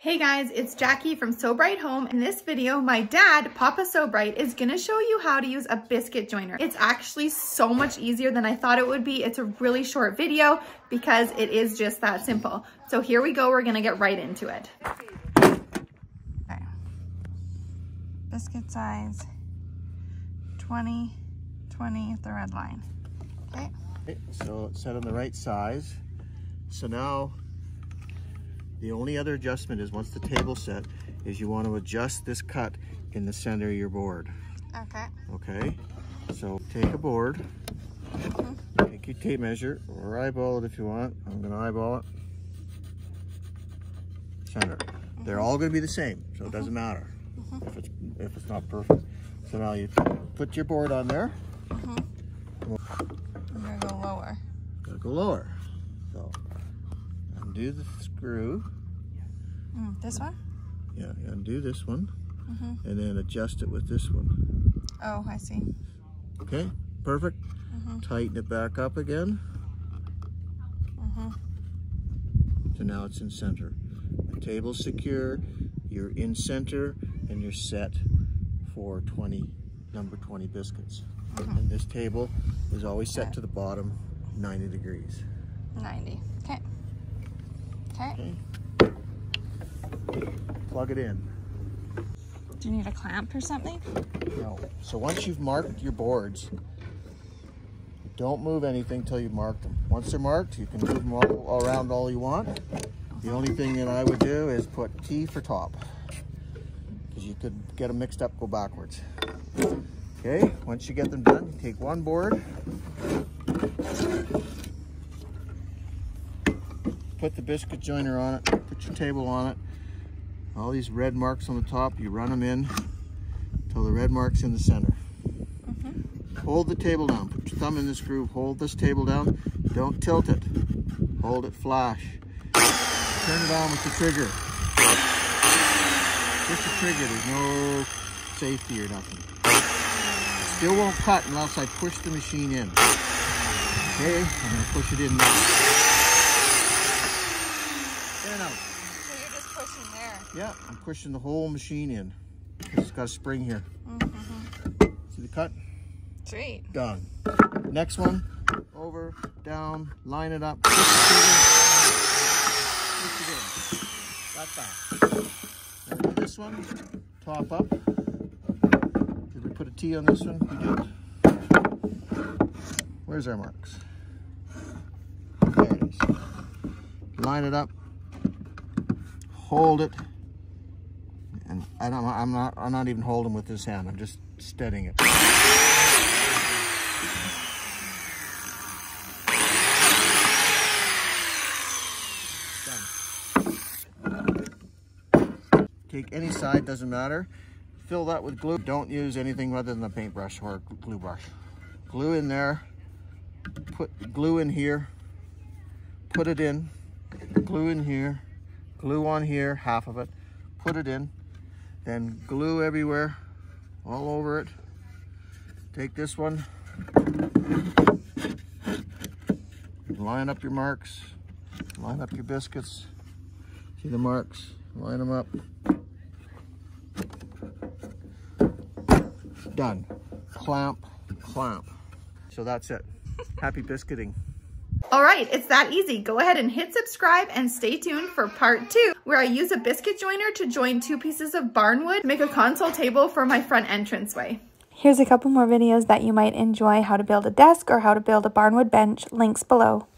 Hey guys, it's Jackie from So Bright Home. In this video, my dad, Papa So Bright, is gonna show you how to use a biscuit joiner. It's actually so much easier than I thought it would be. It's a really short video because it is just that simple. So here we go, we're gonna get right into it. Okay. Biscuit size, 20, 20 at the red line. Okay. So it's set on the right size. So now, the only other adjustment is once the table's set, is you want to adjust this cut in the center of your board. Okay. Okay, so take a board, take your tape measure, or eyeball it if you want. I'm going to eyeball it. Center. They're all going to be the same, so it doesn't matter if it's not perfect. So now you put your board on there. I'm going to go lower. Gotta go lower. So undo the screw. This one? Yeah, undo this one, and then adjust it with this one. Oh, I see. Okay, perfect. Tighten it back up again. So now it's in center. The table's secure, you're in center, and you're set for number 20 biscuits. And this table is always set to the bottom, 90 degrees. 90, okay. Okay. Plug it in. Do you need a clamp or something? No. So once you've marked your boards, don't move anything till you've marked them. Once they're marked, you can move them all around all you want. The only thing that I would do is put T for top, because you could get them mixed up, go backwards. Okay, once you get them done, you take one board, put the biscuit joiner on it, put your table on it. All these red marks on the top, you run them in until the red mark's in the center. Hold the table down, put your thumb in this groove, hold this table down, don't tilt it, hold it flash. Turn it on with the trigger. Just the trigger, there's no safety or nothing. It still won't cut unless I push the machine in. Okay, I'm gonna push it in now. There now. So you're just pushing there? Yeah, I'm pushing the whole machine in. It's got a spring here. See the cut? Sweet. Done. Next one, over, down, line it up. Push it in. That's that. Now we do this one, top up. Did we put a T on this one? We did. Where's our marks? There it is. Line it up. Hold it, and I'm not even holding with this hand. I'm just steadying it. Done. Take any side, doesn't matter. Fill that with glue. Don't use anything other than a paintbrush or a glue brush. Glue in there. Put glue in here. Put it in. Glue in here. Glue on here, half of it, put it in, then glue everywhere, all over it. Take this one, line up your marks, line up your biscuits, see the marks, line them up. Done. Clamp, clamp. So that's it. Happy biscuiting. All right, it's that easy. Go ahead and hit subscribe and stay tuned for part 2, where I use a biscuit joiner to join 2 pieces of barnwood to make a console table for my front entranceway. Here's a couple more videos that you might enjoy: how to build a desk or how to build a barnwood bench, links below.